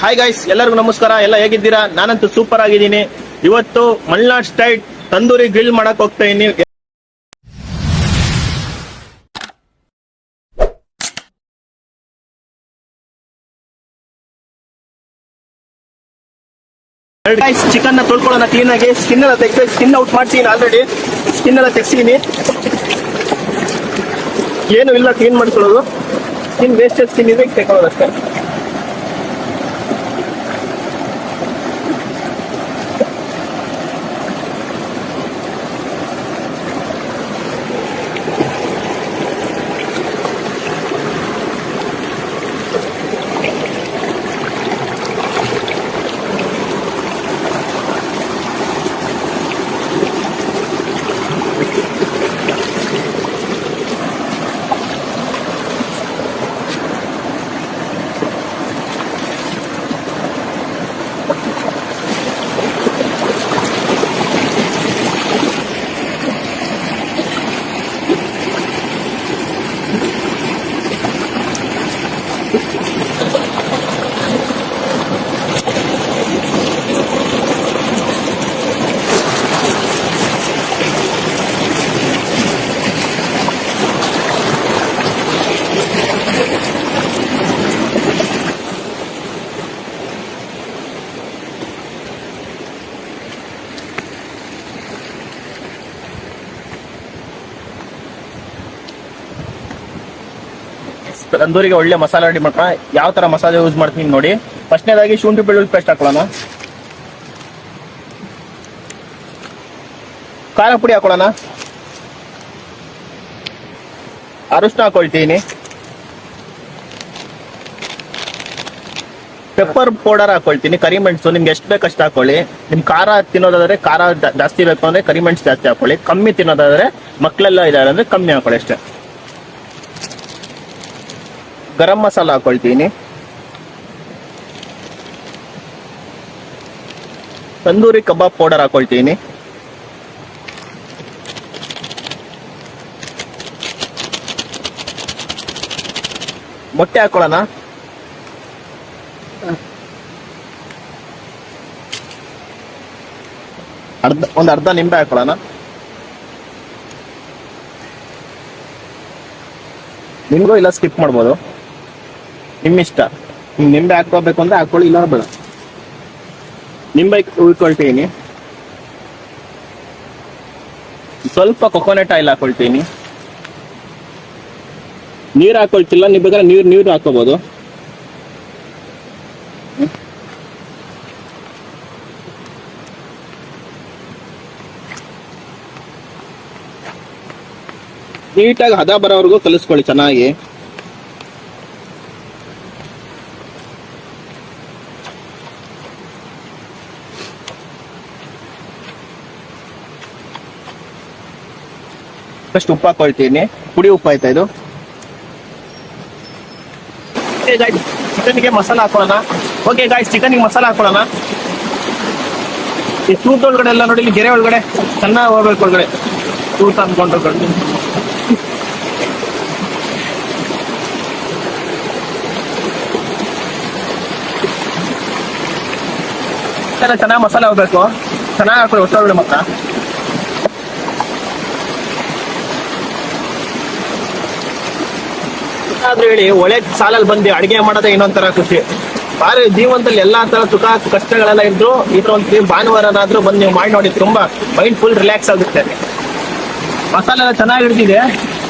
Hi guys, ಎಲ್ಲರಿಗೂ ನಮಸ್ಕಾರ. ಎಲ್ಲ ಹೇಗಿದ್ದೀರಾ? ನಾನಂತೂ ಸೂಪರ್ ಆಗಿದ್ದೀನಿ. ಇವತ್ತು ಮಲ್ನಾಡ್ ಸ್ಟೈಲ್ ತಂದೂರಿ ಗ್ರಿಲ್ ಮಾಡಕ್ ಹೋಗ್ತಾ ಇದೀನಿ. ಚಿಕನ್ ನ ತೊಳ್ಕೊಳ್ಳೋಣ ಕ್ಲೀನ್ ಆಗಿ. ಸ್ಕಿನ್ ಎಲ್ಲ ತೆಗ್ದು ಸ್ಕಿನ್ ಔಟ್ ಮಾಡ್ತೀನಿ. ಆಲ್ರೆಡಿ ಸ್ಕಿನ್ ಎಲ್ಲ ತೆಗ್ಸಿದೀನಿ. ಏನು ಇಲ್ಲ, ಕ್ಲೀನ್ ಮಾಡ್ಕೊಳ್ಳೋದು. ಸ್ಕಿನ್ ವೇಸ್ಟೇಜ್ ಸ್ಕಿನ್ ಇದೆ, ತೆಗೊಳ್ಳೋದು ಅಷ್ಟೇ. ತಂದೂರಿಗೆ ಒಳ್ಳೆ ಮಸಾಲೆ ರೆಡಿ ಮಾಡ್ಕೊಳ್ಳೋಣ. ಯಾವ ತರ ಮಸಾಲೆ ಯೂಸ್ ಮಾಡ್ತೀನಿ ನೋಡಿ. ಫಸ್ಟ್ನೇದಾಗಿ ಶುಂಠಿ ಬೆಳ್ಳುಳ್ಳಿ ಪೇಸ್ಟ್ ಹಾಕೊಳ್ಳೋಣ. ಖಾರ ಪುಡಿ ಹಾಕೊಳ್ಳೋಣ. ಅರಿಶಿನ ಹಾಕೊಳ್ತೀನಿ. Pepper powder ಹಾಕೊಳ್ತೀನಿ. ಕರಿಮೆಣಸು ನಿಮ್ಗೆ ಎಷ್ಟು ಬೇಕು ಅಷ್ಟು ಹಾಕೊಳ್ಳಿ. ನಿಮ್ ಖಾರ ತಿನ್ನೋದಾದ್ರೆ ಖಾರ ಜಾಸ್ತಿ ಬೇಕು ಅಂದ್ರೆ ಕರಿಮೆಣಸು ಜಾಸ್ತಿ ಹಾಕೊಳ್ಳಿ. ಕಮ್ಮಿ ತಿನ್ನೋದಾದ್ರೆ ಮಕ್ಕಳೆಲ್ಲ ಇದಾರೆ ಅಂದ್ರೆ ಕಮ್ಮಿ ಹಾಕೊಳ್ಳಿ ಅಷ್ಟೇ. ಗರಂ ಮಸಾಲ ಹಾಕೊಳ್ತೀನಿ. ತಂದೂರಿ ಕಬಾಬ್ ಪೌಡರ್ ಹಾಕೊಳ್ತೀನಿ. ಮೊಟ್ಟೆ ಹಾಕೊಳ್ಳೋಣ. ಒಂದು ಅರ್ಧ ನಿಂಬೆ ಹಾಕೊಳ್ಳೋಣ. ನಿಮ್ಗೂ ಇಲ್ಲ ಸ್ಕಿಪ್ ಮಾಡ್ಬೋದು, ನಿಮ್ಮ ಇಷ್ಟ. ನಿಂಬೆ ಹಾಕೋಬೇಕು ಅಂದ್ರೆ ಹಾಕೊಳ್ಳಿ, ಇಲ್ಲ ಬೇಡ. ನಿಂಬೆ ಉಳ್ಕೊಳ್ತೀನಿ. ಸ್ವಲ್ಪ ಕೊಕೊನಟ್ ಆಯಿಲ್ ಹಾಕೊಳ್ತೀನಿ. ನೀರು ಹಾಕೊಳ್ತಿಲ್ಲ, ನೀವು ಬೇಕಾದ್ರೆ ನೀರು ಹಾಕೋಬಹುದು. ನೀಟಾಗಿ ಹದ ಬರೋವರೆಗೂ ಕಲಿಸ್ಕೊಳ್ಳಿ ಚೆನ್ನಾಗಿ. ಫಸ್ಟ್ ಉಪ್ಪು ಹಾಕೊಳ್ತೀನಿ. ಪುಡಿ ಉಪ್ಪು ಆಯ್ತಾ ಇದು. ಚಿಕನ್ಗೆ ಮಸಾಲ ಹಾಕೊಳ್ಳೋಣ. ಓಕೆ ಗಾಯ್ಸ್, ಚಿಕನ್ಗೆ ಮಸಾಲ ಹಾಕೊಳ್ಳೋಣ. ಈ ತೂತ್ ಒಳಗಡೆ ಎಲ್ಲ ನೋಡಿ, ಗೆರೆ ಒಳಗಡೆ ಚೆನ್ನಾಗಿ ಹೋಗ್ಬೇಕು. ಒಳಗಡೆ ತೂತ್ ಅನ್ಕೊಂಡು ಚೆನ್ನಾಗಿ ಮಸಾಲೆ ಹೋಗ್ಬೇಕು. ಚೆನ್ನಾಗಿ ಹಾಕೊಳ್ಳಿ ಒಟ್ಟೊಳಗಡೆ. ಮತ್ತ ಆದ್ರೂ ಹೇಳಿ, ಒಳ್ಳೆ ಸಾಲಲ್ಲಿ ಬಂದು ಅಡಿಗೆ ಮಾಡೋದೇ ಇನ್ನೊಂಥರ ಖುಷಿ. ಬಾರಿ ಜೀವನದಲ್ಲಿ ಎಲ್ಲಾ ತರ ಸುಖ ಕಷ್ಟಗಳೆಲ್ಲ ಇದ್ರು ಇದ್ರ ಒಂದು ಭಾನುವಾರನಾದ್ರೂ ಬಂದು ನೀವು ಮಾಡಿ ನೋಡಿ, ತುಂಬಾ ಮೈಂಡ್ ಫುಲ್ ರಿಲ್ಯಾಕ್ಸ್ ಆಗುತ್ತೆ. ಮಸಾಲೆ ಎಲ್ಲ ಚೆನ್ನಾಗಿ ಹಿಡಿದಿದೆ.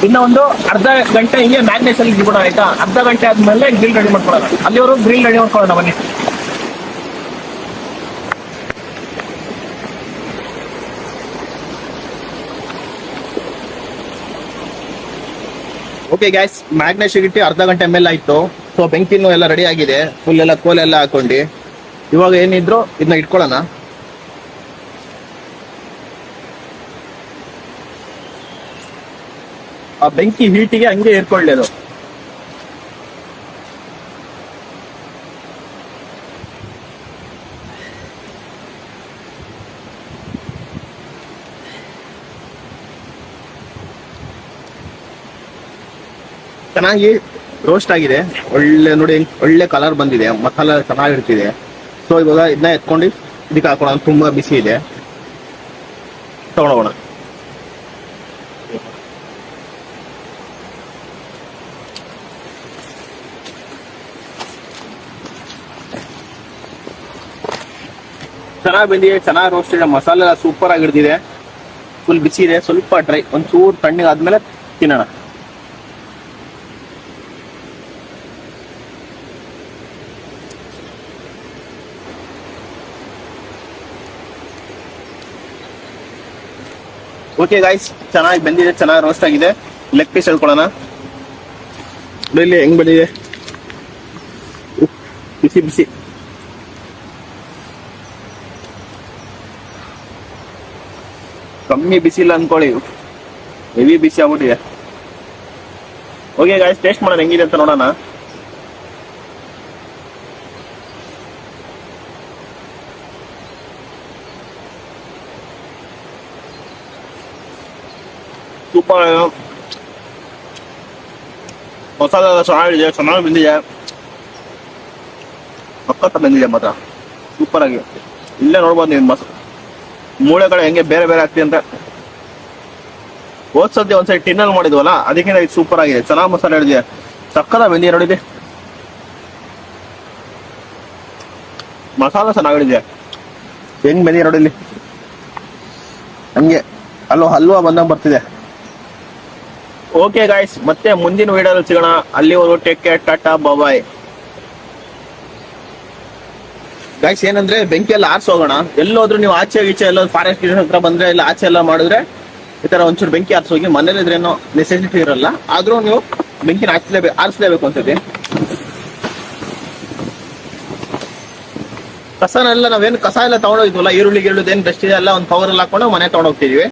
ಇನ್ನ ಒಂದು ಅರ್ಧ ಗಂಟೆ ಹಿಂಗೆ ಮ್ಯಾಗ್ನೇಷನ್ ಇಟ್ಬಿಡೋಣ, ಆಯ್ತಾ? ಅರ್ಧ ಗಂಟೆ ಆದ್ಮೇಲೆ ಗ್ರಿಲ್ ರೆಡಿ ಮಾಡ್ಕೊಳ್ಳೋಣ. ಅಲ್ಲಿವರೆಗೂ ಗ್ರಿಲ್ ರೆಡಿ ಮಾಡ್ಕೊಳ್ಳೋಣ ಬನ್ನಿ. ಓಕೆ ಗ್ಯಾಸ್, ಮ್ಯಾಗ್ನೇಷನ್ ಇಟ್ಟು ಅರ್ಧ ಗಂಟೆ ಮೇಲೆ ಆಯ್ತು. ಸೊ ಬೆಂಕಿನೂ ಎಲ್ಲ ರೆಡಿ ಆಗಿದೆ. ಫುಲ್ ಎಲ್ಲ ಕೋಲೆಲ್ಲ ಹಾಕೊಂಡು ಇವಾಗ ಏನಿದ್ರು ಇದನ್ನ ಇಟ್ಕೊಳ್ಳೋಣ. ಆ ಬೆಂಕಿ ಹೀಟಿಗೆ ಹಂಗೆ ಇರ್ಕೊಳ್ಳಿ ಅದು. ಚೆನ್ನಾಗಿ ರೋಸ್ಟ್ ಆಗಿದೆ, ಒಳ್ಳೆ ನೋಡಿ ಒಳ್ಳೆ ಕಲರ್ ಬಂದಿದೆ, ಮಸಾಲ ಚೆನ್ನಾಗಿರ್ತಿದೆ. ಸೊ ಇವಾಗ ಇದನ್ನ ಎತ್ಕೊಂಡು ಇದಕ್ಕೆ ಹಾಕೋಣ. ತುಂಬಾ ಬಿಸಿ ಇದೆ, ತಗೊಂಡೋಗೋಣ. ಚೆನ್ನಾಗಿ ಬಂದಿದೆ, ಚೆನ್ನಾಗಿ ರೋಸ್ಟ್ ಇದೆ, ಮಸಾಲೆ ಸೂಪರ್ ಆಗಿ ಹಿಡಿದಿದೆ, ಫುಲ್ ಬಿಸಿ ಇದೆ, ಸ್ವಲ್ಪ ಡ್ರೈ, ಒಂಚೂರು ತಣ್ಣಗೆ ಆದ್ಮೇಲೆ ತಿನ್ನೋಣ. ಓಕೆ ಗಾಯ್ಸ್, ಚೆನ್ನಾಗಿ ಬಂದಿದೆ, ಚೆನ್ನಾಗಿ ರೋಸ್ಟ್ ಆಗಿದೆ. ಲೆಗ್ ಪೀಸ್ ಹೇಳ್ಕೊಳ್ಳೋಣ. ಇಲ್ಲಿ ಹೆಂಗ್ ಬಂದಿದೆ, ಬಿಸಿ ಬಿಸಿ. ಕಮ್ಮಿ ಬಿಸಿ ಇಲ್ಲ ಅನ್ಕೊಳ್ಳಿ, ಹೆವಿ ಬಿಸಿ ಆಗ್ಬಿಟ್ಟಿದೆ. ಓಕೆ ಗಾಯ್ಸ್, ಟೇಸ್ಟ್ ಮಾಡೋಣ ಹೆಂಗಿದೆ ಅಂತ ನೋಡೋಣ. ಸೂಪರ್, ಮಸಾಲ ಚೆನ್ನಾಗಿದೆ, ಚೆನ್ನಾಗಿ ಬಂದಿದೆ, ಸಖತ್ ಬಂದಿದೆ ಮಾತ್ರ, ಸೂಪರ್ ಆಗಿ. ಇಲ್ಲೇ ನೋಡ್ಬೋದು ನೀವು ಮೂಳೆಗಳು ಹೆಂಗೆ ಬೇರೆ ಬೇರೆ ಆಗ್ತಿದೆ ಅಂತ. ಹೋದ್ಸತಿ ಒಂದ್ಸರಿ ಟಿನ್ನಲ್ಲಿ ಮಾಡಿದ್ವಲ್ಲ, ಅದಕ್ಕಿಂತ ಇದು ಸೂಪರ್ ಆಗಿದೆ, ಚೆನ್ನಾಗಿ ಮಸಾಲೆ ಹಿಡಿದಿದೆ, ಸಕ್ಕತ್ತ ಬಂದಿದೆ. ನೋಡಿದೆ ಮಸಾಲ ಚೆನ್ನಾಗಿಡಿದೆ, ಹೆಂಗ್ ಬಂದಿದೆ ನೋಡಿಲ್ಲಿ, ಹಂಗೆ ಹಲ್ವಾ ಬಂದಂಗೆ ಬರ್ತಿದೆ. ಓಕೆ ಗಾಯ್ಸ್, ಮತ್ತೆ ಮುಂದಿನ ವಿಡಿಯೋದಲ್ಲಿ ಸಿಗೋಣ. ಅಲ್ಲಿವರೆಗೂ ಟೇಕ್ ಕೇರ್, ಟಾಟಾ, ಬಾಯ್. ಗಾಯ್ಸ್ ಏನಂದ್ರೆ ಬೆಂಕಿ ಎಲ್ಲ ಆರ್ಸೋಗೋಣ. ಎಲ್ಲೋದ್ರು ನೀವು ಆಚೆ ಗೀಚೆ ಎಲ್ಲ ಫಾರೆಸ್ಟ್ ಹತ್ರ ಬಂದ್ರೆ ಇಲ್ಲ ಆಚೆ ಎಲ್ಲ ಮಾಡಿದ್ರೆ ಈ ತರ ಒಂಚೂರು ಬೆಂಕಿ ಆರ್ಸೋಗಿ. ಮನೇಲಿ ಇದ್ರೇನೋ ನೆಸೆಸಿಟಿ ಇರಲ್ಲ, ಆದ್ರೂ ನೀವು ಬೆಂಕಿನ ಆರಿಸಲೇಬೇಕು ಅನ್ಸತಿ. ಕಸನೆಲ್ಲ ನಾವೇನು ಕಸ ಎಲ್ಲ ತಗೊಂಡೋಗಿದ್ವಲ್ಲ, ಈರುಳ್ಳಿ ಏನ್ ಡಸ್ಟ್ ಇದೆ ಎಲ್ಲ ಒಂದು ಕವರ್ ಅಲ್ಲಿ ಹಾಕೊಂಡು ಮನೆ ತಗೊಂಡೋಗ್ತಿದೀವಿ.